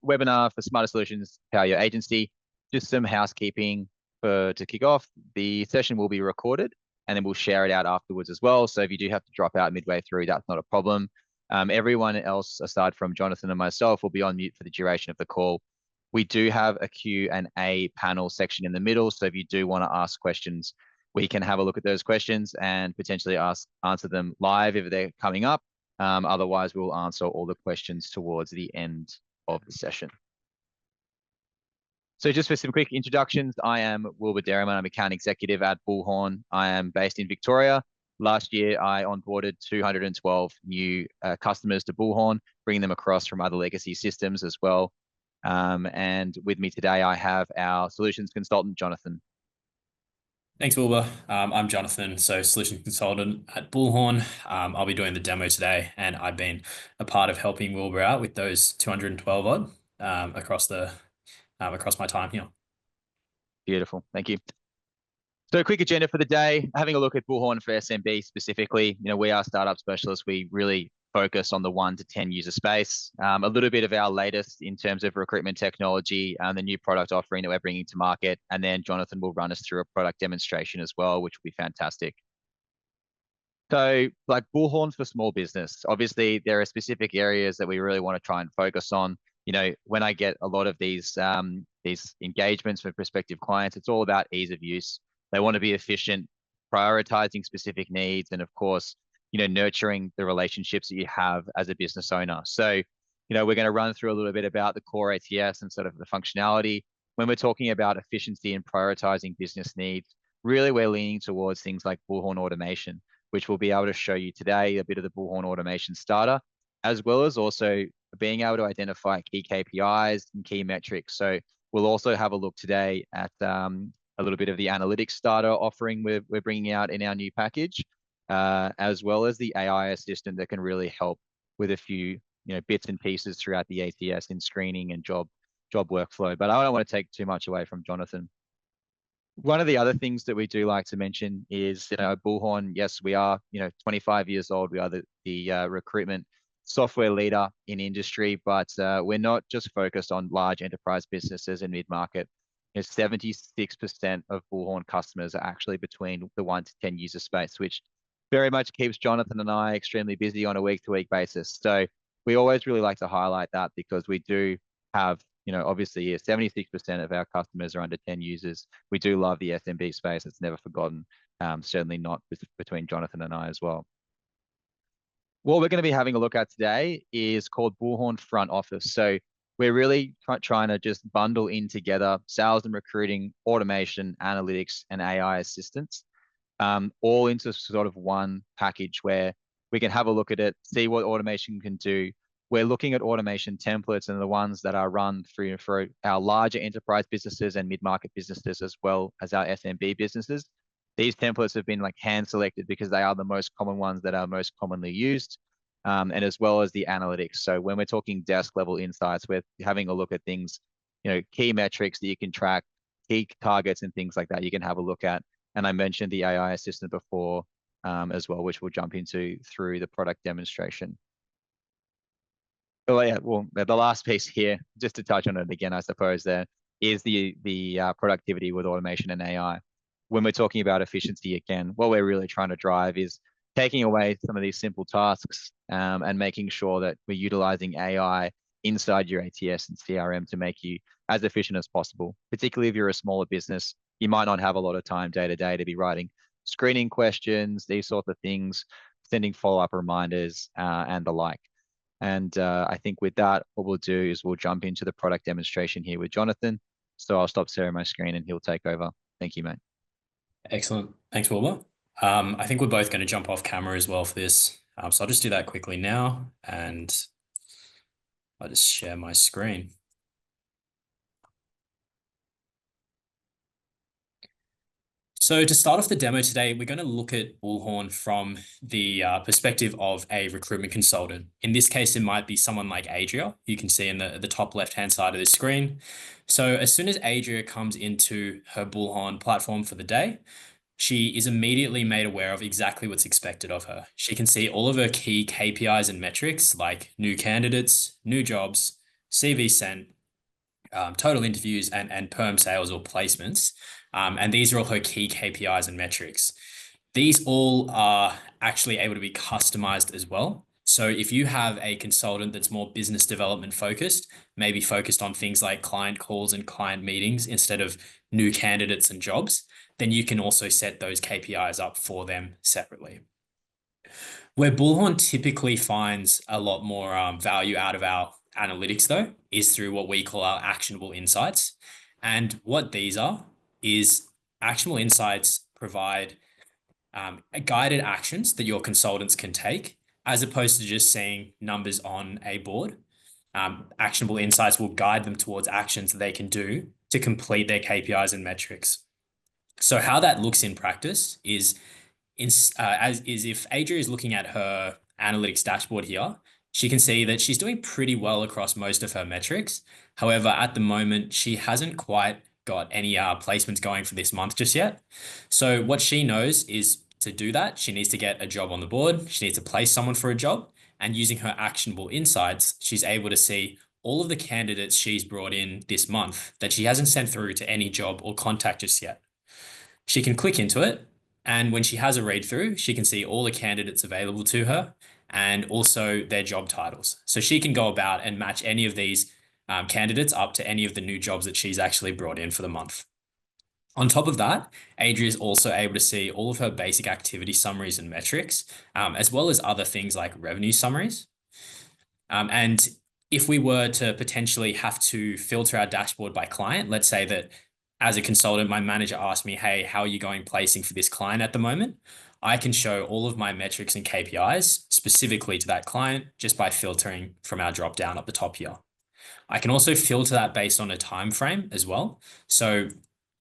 webinar for Smarter Solutions Power Your Agency. Just some housekeeping to kick off. The session will be recorded and then we'll share it out afterwards as well. So if you do have to drop out midway through, that's not a problem. Everyone else, aside from Jonathan and myself, will be on mute for the duration of the call. We do have a Q&A panel section in the middle. So if you do want to ask questions, we can have a look at those questions and potentially answer them live if they're coming up. Otherwise, we'll answer all the questions towards the end of the session. So just for some quick introductions, I am Wilbur Derriman. I'm account executive at Bullhorn. I am based in Victoria. Last year, I onboarded 212 new customers to Bullhorn, bringing them across from other legacy systems as well. And with me today, I have our solutions consultant, Jonathan. Thanks, Wilbur. I'm Jonathan, so solution consultant at Bullhorn. I'll be doing the demo today, and I've been a part of helping Wilbur out with those 212 odd across my time here. Beautiful, thank you. So a quick agenda for the day, having a look at Bullhorn for SMB specifically. We are startup specialists. We really focus on the 1 to 10 user space. A little bit of our latest in terms of recruitment technology and the new product offering that we're bringing to market. And then Jonathan will run us through a product demonstration as well, which will be fantastic. So like Bullhorn for small business, obviously there are specific areas that we really want to try and focus on. When I get a lot of these engagements for prospective clients, it's all about ease of use. They want to be efficient, prioritizing specific needs, and of course, nurturing the relationships that you have as a business owner. So, we're going to run through a little bit about the core ATS and sort of the functionality. When we're talking about efficiency and prioritizing business needs, really we're leaning towards things like Bullhorn automation, which we'll be able to show you today, a bit of the Bullhorn automation starter, as well as also being able to identify key KPIs and key metrics. So we'll also have a look today at a little bit of the analytics starter offering we're bringing out in our new package, as well as the AI assistant that can really help with a few bits and pieces throughout the ATS in screening and job workflow. But I don't want to take too much away from Jonathan. One of the other things that we do like to mention is, Bullhorn, yes, we are 25 years old. We are the recruitment software leader in industry, but we're not just focused on large enterprise businesses and mid-market. 76% of Bullhorn customers are actually between the 1 to 10 user space, which very much keeps Jonathan and I extremely busy on a week-to-week basis. So we always really like to highlight that because we do have, obviously 76% of our customers are under 10 users. We do love the SMB space. It's never forgotten, certainly not between Jonathan and I as well. What we're going to be having a look at today is called Bullhorn Front Office. So we're really trying to just bundle in together sales and recruiting, automation, analytics, and AI assistance, all into sort of one package where we can have a look at it, see what automation can do. We're looking at automation templates and the ones that are run through for our larger enterprise businesses and mid-market businesses, as well as our SMB businesses. These templates have been like hand selected because they are the most common ones that are most commonly used. And as well as the analytics. So when we're talking desk level insights, we're having a look at things, key metrics that you can track, key targets and things like that you can have a look at. And I mentioned the AI assistant before as well, which we'll jump into through the product demonstration. Oh yeah, well, the last piece here, just to touch on it again, I suppose, there is the productivity with automation and AI. When we're talking about efficiency again, what we're really trying to drive is taking away some of these simple tasks and making sure that we're utilizing AI inside your ATS and CRM to make you as efficient as possible. Particularly if you're a smaller business, you might not have a lot of time day to day to be writing screening questions, these sorts of things, sending follow-up reminders and the like. And I think with that, what we'll do is we'll jump into the product demonstration here with Jonathan. So I'll stop sharing my screen and he'll take over. Thank you, mate. Excellent. Thanks, Wilbur. I think we're both going to jump off camera as well for this. So I'll just do that quickly now and I'll just share my screen. So to start off the demo today, we're going to look at Bullhorn from the perspective of a recruitment consultant. In this case, it might be someone like Adria, you can see in the top left-hand side of the screen. So as soon as Adria comes into her Bullhorn platform for the day, she is immediately made aware of exactly what's expected of her. She can see all of her key KPIs and metrics like new candidates, new jobs, CV sent, total interviews, and perm sales or placements. And these are all her key KPIs and metrics. These all are actually able to be customized as well. So if you have a consultant that's more business development focused, maybe focused on things like client calls and client meetings instead of new candidates and jobs, then you can also set those KPIs up for them separately. Where Bullhorn typically finds a lot more value out of our analytics, though, is through what we call our actionable insights. And what these are is actionable insights provide guided actions that your consultants can take, as opposed to just seeing numbers on a board. Actionable insights will guide them towards actions that they can do to complete their KPIs and metrics. So how that looks in practice is if Adria is looking at her analytics dashboard here, she can see that she's doing pretty well across most of her metrics. However, at the moment, she hasn't quite got any placements going for this month just yet. So what she knows is to do that, she needs to get a job on the board. She needs to place someone for a job. And using her actionable insights, she's able to see all of the candidates she's brought in this month that she hasn't sent through to any job or contact just yet. She can click into it, and when she has a read through, she can see all the candidates available to her and also their job titles. So she can go about and match any of these candidates up to any of the new jobs that she's actually brought in for the month. On top of that, Adria is also able to see all of her basic activity summaries and metrics, as well as other things like revenue summaries. And if we were to potentially have to filter our dashboard by client, let's say that as a consultant, my manager asked me, hey, how are you going placing for this client at the moment? I can show all of my metrics and KPIs specifically to that client just by filtering from our drop down up the top here. I can also filter that based on a time frame as well. So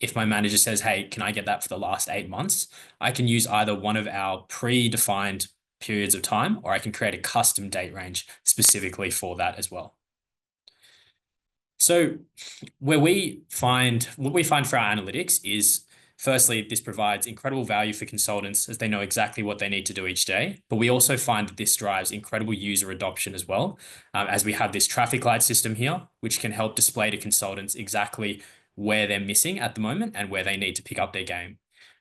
if my manager says, hey, can I get that for the last 8 months? I can use either one of our predefined periods of time, or I can create a custom date range specifically for that as well. So what we find for our analytics is, firstly, this provides incredible value for consultants as they know exactly what they need to do each day. But we also find that this drives incredible user adoption as well, as we have this traffic light system here, which can help display to consultants exactly where they're missing at the moment and where they need to pick up their game.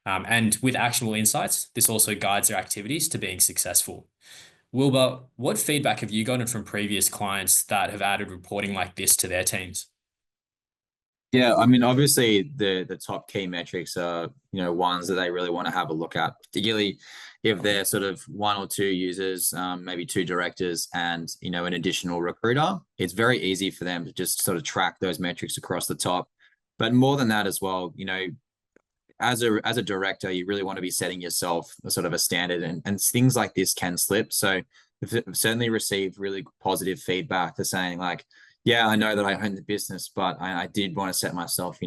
And with actionable insights, this also guides their activities to being successful. Wilbur, what feedback have you gotten from previous clients that have added reporting like this to their teams? Yeah, I mean, obviously the top key metrics are, ones that they really want to have a look at, particularly if they're sort of 1 or 2 users, maybe 2 directors and, an additional recruiter. It's very easy for them to just sort of track those metrics across the top. But more than that as well, as a director, you really want to be setting yourself a sort of a standard, and things like this can slip. So we've certainly received really positive feedback for saying like, yeah, I know that I own the business, but I did want to set myself,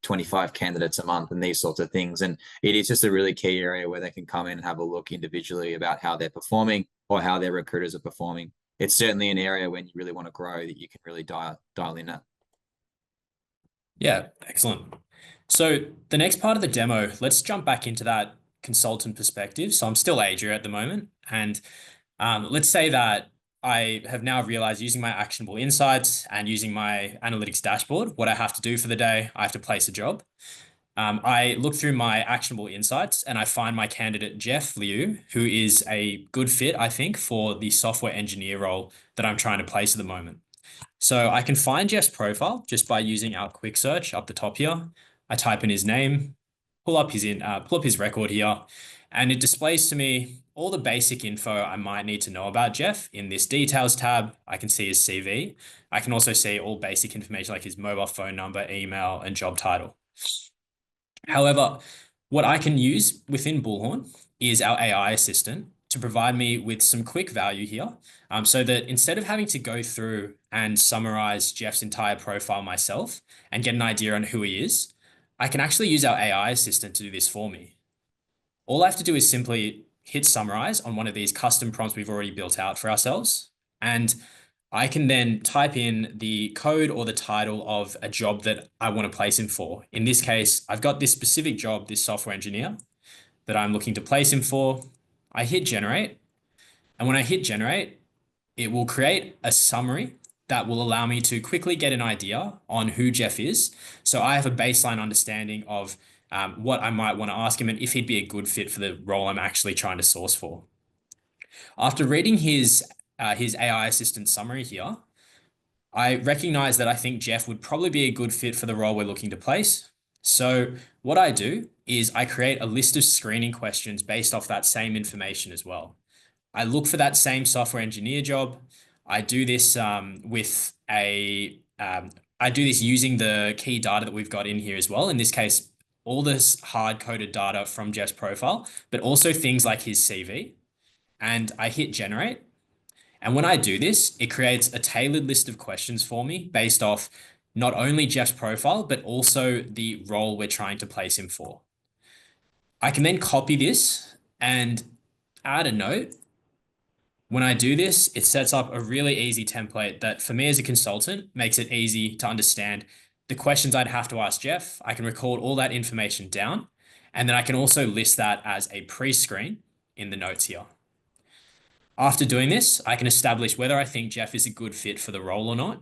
25 candidates a month and these sorts of things. And it is just a really key area where they can come in and have a look individually about how they're performing or how their recruiters are performing. It's certainly an area when you really want to grow that you can really dial in at. Yeah, excellent. So the next part of the demo, let's jump back into that consultant perspective. So I'm still Adria at the moment. And let's say that I have now realized, using my actionable insights and using my analytics dashboard, what I have to do for the day. I have to place a job. I look through my actionable insights and I find my candidate, Jeff Liu, who is a good fit, I think, for the software engineer role that I'm trying to place at the moment. So I can find Jeff's profile just by using our quick search up the top here. I type in his name, pull up his record here, and it displays to me all the basic info I might need to know about Jeff. In this details tab, I can see his CV. I can also see all basic information like his mobile phone number, email, and job title. However, what I can use within Bullhorn is our AI assistant to provide me with some quick value here, so that instead of having to go through and summarize Jeff's entire profile myself and get an idea on who he is, I can actually use our AI assistant to do this for me. All I have to do is simply hit summarize on one of these custom prompts we've already built out for ourselves, and I can then type in the code or the title of a job that I want to place him for. In this case, I've got this specific job, this software engineer, that I'm looking to place him for. I hit generate, and when I hit generate, it will create a summary that will allow me to quickly get an idea on who Jeff is. So I have a baseline understanding of what I might want to ask him and if he'd be a good fit for the role I'm actually trying to source for. After reading his AI assistant summary here, I recognize that I think Jeff would probably be a good fit for the role we're looking to place. So what I do is I create a list of screening questions based off that same information as well. I look for that same software engineer job. I do this I do this using the key data that we've got in here as well. In this case, all this hard-coded data from Jeff's profile, but also things like his CV. And I hit generate. And when I do this, it creates a tailored list of questions for me based off not only Jeff's profile, but also the role we're trying to place him for. I can then copy this and add a note. When I do this, it sets up a really easy template that for me as a consultant makes it easy to understand the questions I'd have to ask Jeff. I can record all that information down, and then I can also list that as a pre-screen in the notes here. After doing this, I can establish whether I think Jeff is a good fit for the role or not.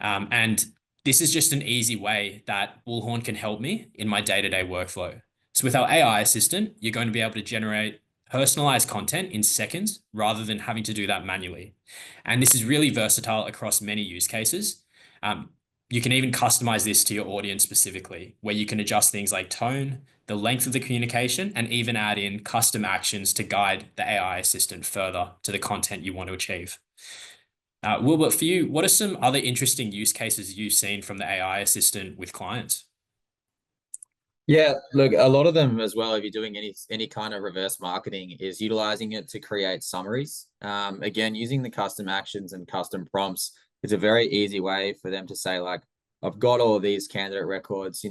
And this is just an easy way that Bullhorn can help me in my day-to-day workflow. So with our AI assistant, you're going to be able to generate personalized content in seconds rather than having to do that manually. And this is really versatile across many use cases. You can even customize this to your audience specifically, where you can adjust things like tone, the length of the communication, and even add in custom actions to guide the AI assistant further to the content you want to achieve. Wilbert, for you, what are some other interesting use cases you've seen from the AI assistant with clients? Yeah, look, a lot of them as well, if you're doing any kind of reverse marketing, is utilizing it to create summaries. Again, using the custom actions and custom prompts, it's a very easy way for them to say, like, I've got all of these candidate records,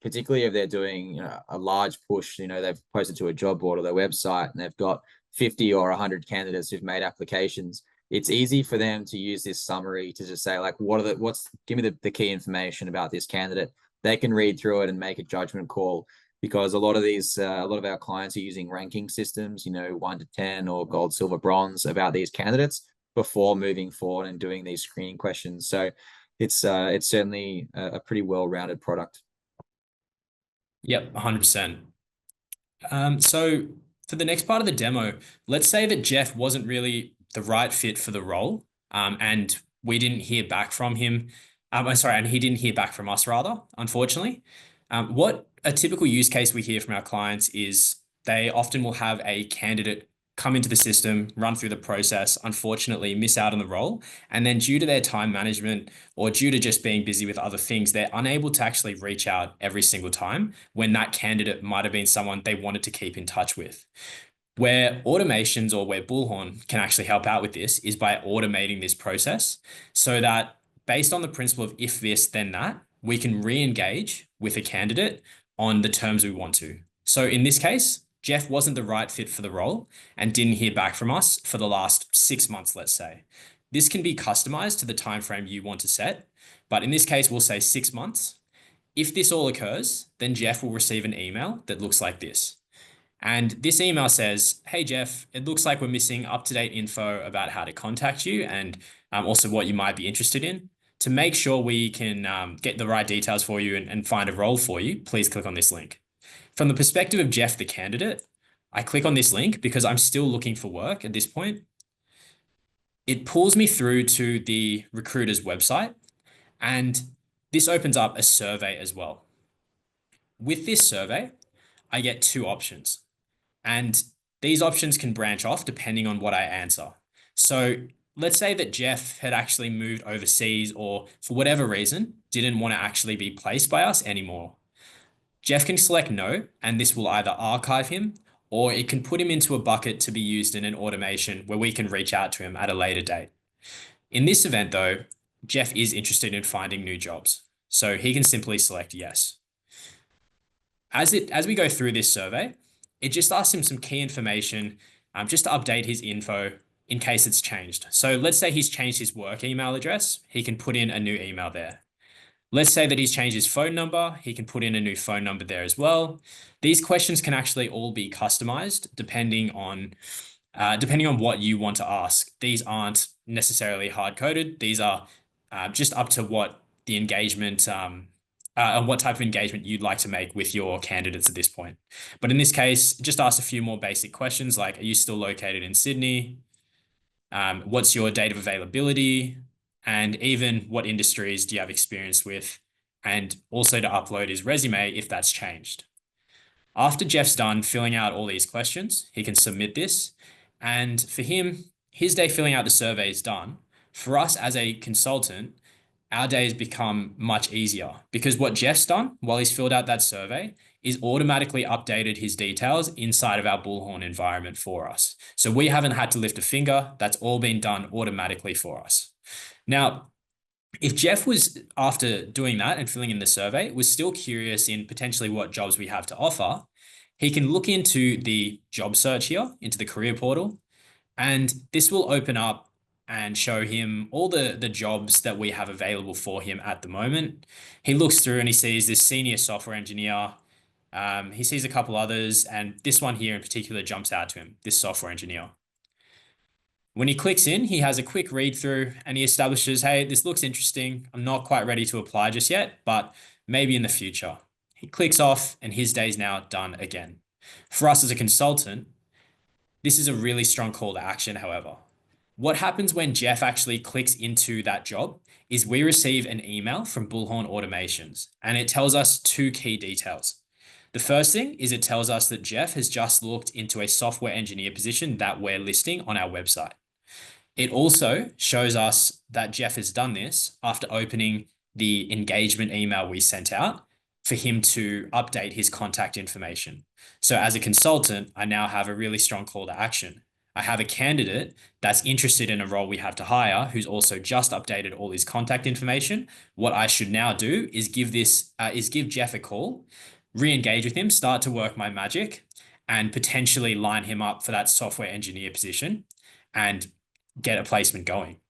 particularly if they're doing a large push, they've posted to a job board or their website and they've got 50 or 100 candidates who've made applications. It's easy for them to use this summary to just say, like, give me the key information about this candidate. They can read through it and make a judgment call, because a lot of our clients are using ranking systems, 1 to 10 or gold, silver, bronze about these candidates before moving forward and doing these screening questions. So it's certainly a pretty well-rounded product. Yep, 100%. So for the next part of the demo, let's say that Jeff wasn't really the right fit for the role, and we didn't hear back from him. And he didn't hear back from us, rather, unfortunately. What a typical use case we hear from our clients is they often will have a candidate come into the system, run through the process, unfortunately miss out on the role. And then due to their time management or due to just being busy with other things, they're unable to actually reach out every single time when that candidate might have been someone they wanted to keep in touch with. Where automations, or where Bullhorn can actually help out with this, is by automating this process so that based on the principle of if this, then that, we can re-engage with a candidate on the terms we want to. So in this case, Jeff wasn't the right fit for the role and didn't hear back from us for the last 6 months, let's say. This can be customized to the time frame you want to set, but in this case, we'll say 6 months. If this all occurs, then Jeff will receive an email that looks like this. And this email says, hey, Jeff, it looks like we're missing up-to-date info about how to contact you and also what you might be interested in. To make sure we can get the right details for you and find a role for you, please click on this link. From the perspective of Jeff, the candidate, I click on this link because I'm still looking for work at this point. It pulls me through to the recruiter's website, and this opens up a survey as well. With this survey, I get 2 options. And these options can branch off depending on what I answer. So let's say that Jeff had actually moved overseas or for whatever reason, didn't want to actually be placed by us anymore. Jeff can select no, and this will either archive him or it can put him into a bucket to be used in an automation where we can reach out to him at a later date. In this event though, Jeff is interested in finding new jobs, so he can simply select yes. As we go through this survey, it just asks him some key information just to update his info in case it's changed. So let's say he's changed his work email address. He can put in a new email there. Let's say that he's changed his phone number. He can put in a new phone number there as well. These questions can actually all be customized depending on what you want to ask. These aren't necessarily hard-coded. These are just up to what the engagement, and what type of engagement you'd like to make with your candidates at this point. But in this case, just ask a few more basic questions like, are you still located in Sydney? What's your date of availability? And even what industries do you have experience with? And also to upload his resume if that's changed. After Jeff's done filling out all these questions, he can submit this. And for him, his day filling out the survey is done. For us as a consultant, our day has become much easier because what Jeff's done while he's filled out that survey is automatically updated his details inside of our Bullhorn environment for us. So we haven't had to lift a finger. That's all been done automatically for us. Now, if Jeff was, after doing that and filling in the survey, was still curious in potentially what jobs we have to offer, he can look into the job search here, into the career portal, and this will open up and show him all the jobs that we have available for him at the moment. He looks through and he sees this senior software engineer. He sees a couple others, and this one here in particular jumps out to him, this software engineer. When he clicks in, he has a quick read through and he establishes, hey, this looks interesting. I'm not quite ready to apply just yet, but maybe in the future. He clicks off and his day's now done again. For us as a consultant, this is a really strong call to action, however. What happens when Jeff actually clicks into that job is we receive an email from Bullhorn Automations, and it tells us two key details. The first thing is it tells us that Jeff has just looked into a software engineer position that we're listing on our website. It also shows us that Jeff has done this after opening the engagement email we sent out for him to update his contact information. So as a consultant, I now have a really strong call to action. I have a candidate that's interested in a role we have to hire who's also just updated all his contact information. What I should now do is give Jeff a call, re-engage with him, start to work my magic, and potentially line him up for that software engineer position and get a placement going.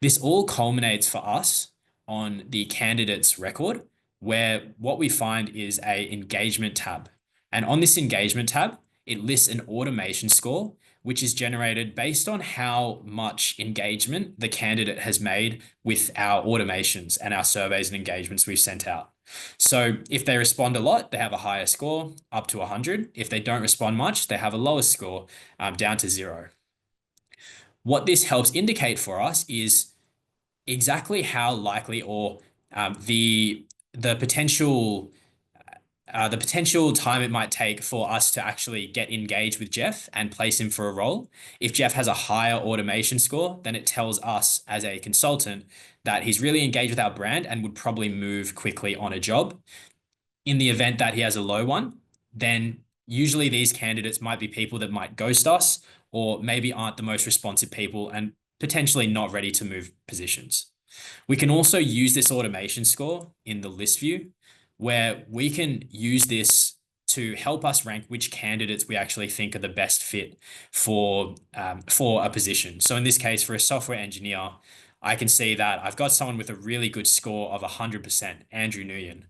This all culminates for us on the candidate's record, where what we find is a engagement tab. And on this engagement tab, it lists an automation score, which is generated based on how much engagement the candidate has made with our automations and our surveys and engagements we've sent out. So if they respond a lot, they have a higher score, up to 100. If they don't respond much, they have a lower score, down to 0. What this helps indicate for us is exactly how likely or the potential time it might take for us to actually get engaged with Jeff and place him for a role. If Jeff has a higher automation score, then it tells us as a consultant that he's really engaged with our brand and would probably move quickly on a job. In the event that he has a low one, then usually these candidates might be people that might ghost us or maybe aren't the most responsive people and potentially not ready to move positions. We can also use this automation score in the list view, where we can use this to help us rank which candidates we actually think are the best fit for a position. So in this case, for a software engineer, I can see that I've got someone with a really good score of 100%, Andrew Nguyen,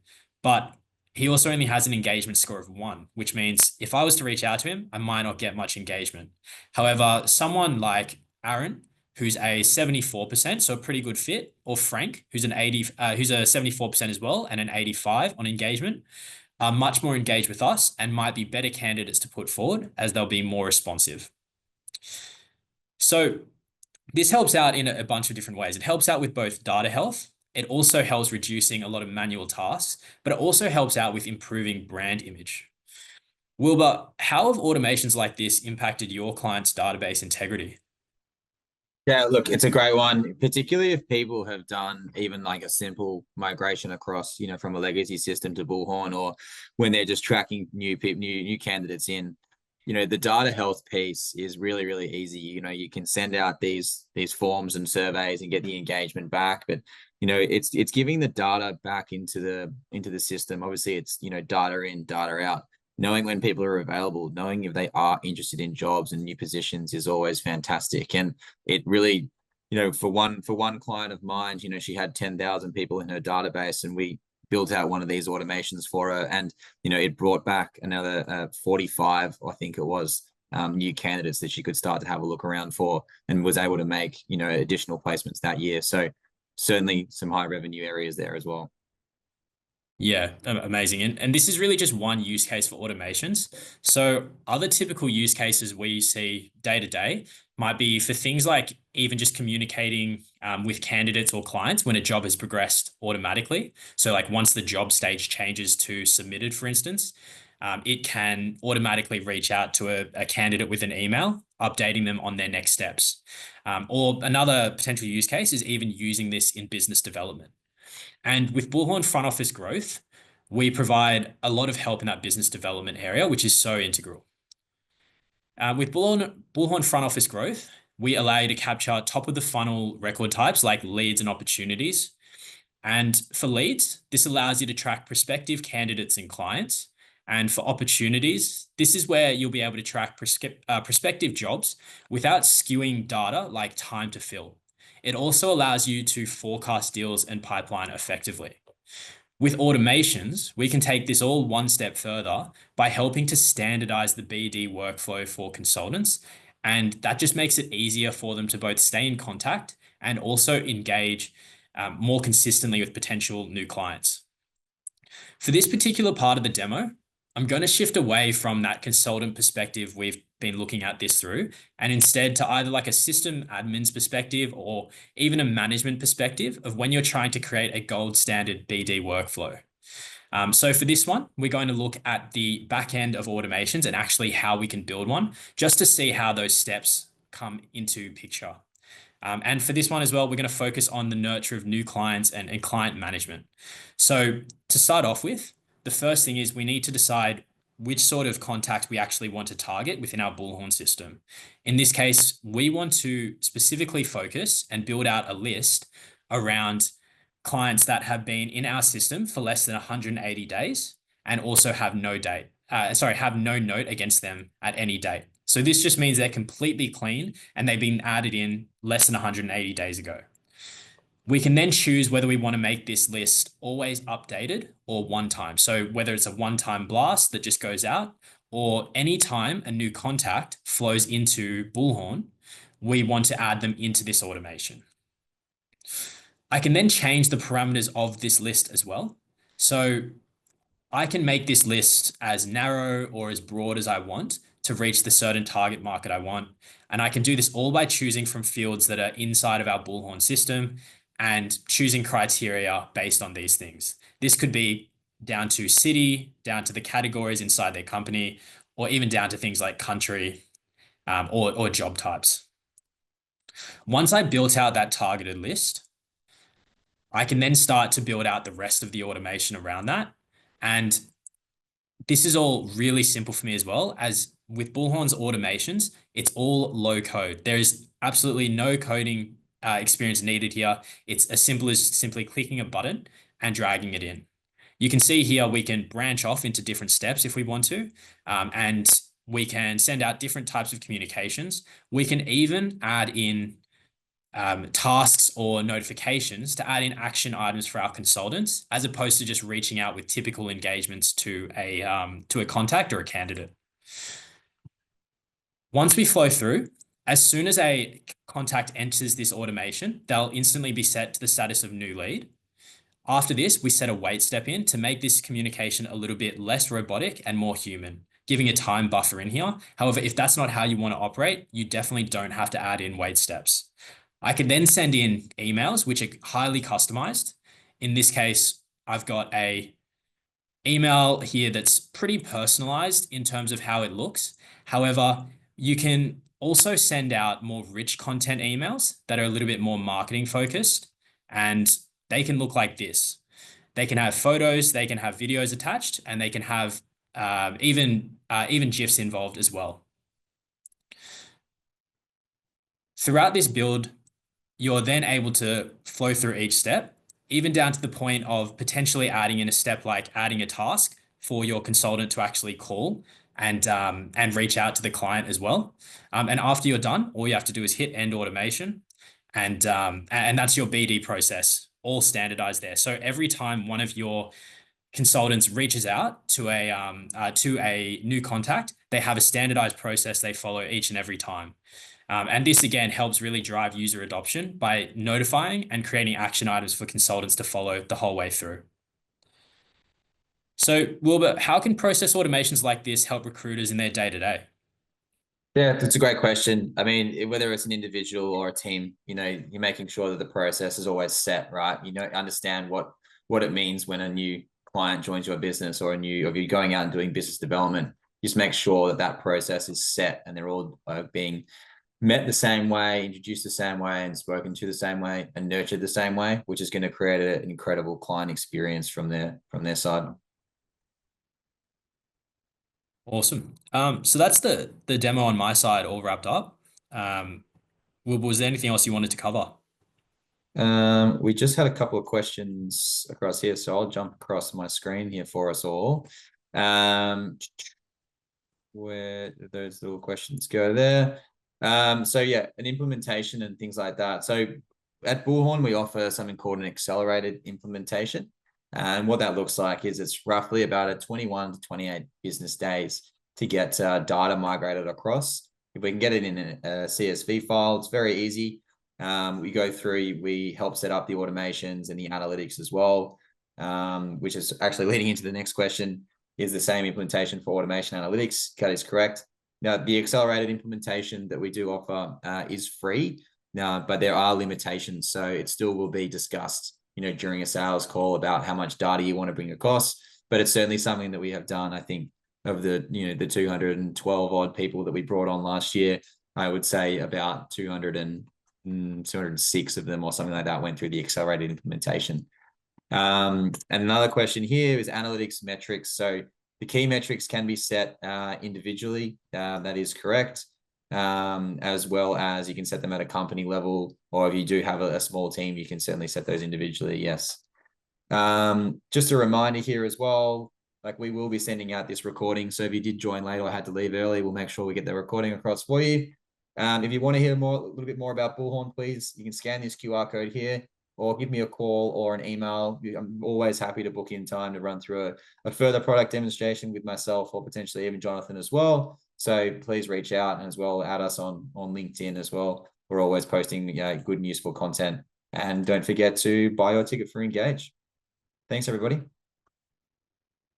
but he also only has an engagement score of 1, which means if I was to reach out to him, I might not get much engagement. However, someone like Aaron, who's a 74%, so a pretty good fit, or Frank, who's a 74% as well, and an 85 on engagement, are much more engaged with us and might be better candidates to put forward as they'll be more responsive. So this helps out in a bunch of different ways. It helps out with both data health. It also helps reducing a lot of manual tasks, but it also helps out with improving brand image. Wilbur, how have automations like this impacted your client's database integrity? Yeah, look, it's a great one, particularly if people have done even like a simple migration across, from a legacy system to Bullhorn, or when they're just tracking new people, new candidates in. The data health piece is really, really easy. You can send out these forms and surveys and get the engagement back, but it's giving the data back into the system. Obviously, it's data in, data out. Knowing when people are available, knowing if they are interested in jobs and new positions is always fantastic. And it really, for one client of mine, she had 10,000 people in her database, and we built out one of these automations for her, and it brought back another 45, I think it was, new candidates that she could start to have a look around for, and was able to make additional placements that year. So certainly some high revenue areas there as well. Yeah, amazing. And this is really just one use case for automations. So other typical use cases we see day to day might be for things like even just communicating with candidates or clients when a job has progressed automatically. So like once the job stage changes to submitted, for instance, it can automatically reach out to a candidate with an email, updating them on their next steps. Or another potential use case is even using this in business development. And with Bullhorn front office growth, we provide a lot of help in that business development area, which is so integral. With Bullhorn front office growth, we allow you to capture top of the funnel record types like leads and opportunities. And for leads, this allows you to track prospective candidates and clients. And for opportunities, this is where you'll be able to track prospective jobs without skewing data like time to fill. It also allows you to forecast deals and pipeline effectively. With automations, we can take this all one step further by helping to standardize the BD workflow for consultants. And that just makes it easier for them to both stay in contact and also engage more consistently with potential new clients. For this particular part of the demo, I'm going to shift away from that consultant perspective we've been looking at this through, and instead to either like a system admin's perspective or even a management perspective of when you're trying to create a gold standard BD workflow. So for this one, we're going to look at the back end of automations and actually how we can build one, just to see how those steps come into picture. And for this one as well, we're going to focus on the nurture of new clients and client management. So to start off with, the first thing is we need to decide which sort of contact we actually want to target within our Bullhorn system. In this case, we want to specifically focus and build out a list around clients that have been in our system for less than 180 days and also have no note against them at any date. So this just means they're completely clean and they've been added in less than 180 days ago. We can then choose whether we want to make this list always updated or one time. So whether it's a one-time blast that just goes out or anytime a new contact flows into Bullhorn, we want to add them into this automation. I can then change the parameters of this list as well. So I can make this list as narrow or as broad as I want to reach the certain target market I want. And I can do this all by choosing from fields that are inside of our Bullhorn system and choosing criteria based on these things. This could be down to city, down to the categories inside their company, or even down to things like country or job types. Once I built out that targeted list, I can then start to build out the rest of the automation around that. And this is all really simple for me as well, as with Bullhorn's automations, it's all low code. There is absolutely no coding experience needed here. It's as simple as simply clicking a button and dragging it in. You can see here we can branch off into different steps if we want to, and we can send out different types of communications. We can even add in tasks or notifications to add in action items for our consultants, as opposed to just reaching out with typical engagements to a contact or a candidate. Once we flow through, as soon as a contact enters this automation, they'll instantly be set to the status of new lead. After this, we set a wait step in to make this communication a little bit less robotic and more human, giving a time buffer in here. However, if that's not how you want to operate, you definitely don't have to add in wait steps. I can then send in emails, which are highly customized. In this case, I've got a email here that's pretty personalized in terms of how it looks. However, you can also send out more rich content emails that are a little bit more marketing focused, and they can look like this. They can have photos, they can have videos attached, and they can have even GIFs involved as well. Throughout this build, you're then able to flow through each step, even down to the point of potentially adding in a step like adding a task for your consultant to actually call and reach out to the client as well. And after you're done, all you have to do is hit end automation, and that's your BD process, all standardized there. So every time one of your consultants reaches out to a new contact, they have a standardized process they follow each and every time. And this again helps really drive user adoption by notifying and creating action items for consultants to follow the whole way through. So, Wilbur, how can process automations like this help recruiters in their day-to-day? Yeah, that's a great question. I mean, whether it's an individual or a team, you're making sure that the process is always set, right? Understand what it means when a new client joins your business or if you're going out and doing business development. Just make sure that that process is set and they're all being met the same way, introduced the same way, and spoken to the same way, and nurtured the same way, which is going to create an incredible client experience from their side. Awesome. So that's the demo on my side all wrapped up. Was there anything else you wanted to cover? We just had a couple of questions across here, so I'll jump across my screen here for us all. Where do those little questions go there? So yeah, an implementation and things like that. So at Bullhorn, we offer something called an accelerated implementation. And what that looks like is it's roughly about a 21 to 28 business days to get data migrated across. If we can get it in a CSV file, it's very easy. We go through, we help set up the automations and the analytics as well, which is actually leading into the next question. Is the same implementation for automation analytics? That is correct. Now, the accelerated implementation that we do offer is free, but there are limitations. So it still will be discussed, during a sales call about how much data you want to bring across. But it's certainly something that we have done. I think of the 212 odd people that we brought on last year, I would say about 206 of them or something like that went through the accelerated implementation. And another question here is analytics metrics. So the key metrics can be set individually. That is correct. As well as you can set them at a company level, or if you do have a small team, you can certainly set those individually. Yes. Just a reminder here as well, like we will be sending out this recording. So if you did join late or had to leave early, we'll make sure we get the recording across for you. If you want to hear a little bit more about Bullhorn, please, you can scan this QR code here, or give me a call or an email. I'm always happy to book in time to run through a further product demonstration with myself or potentially even Jonathan as well. So please reach out and as well add us on LinkedIn as well. We're always posting good and useful content. And don't forget to buy your ticket for Engage. Thanks, everybody.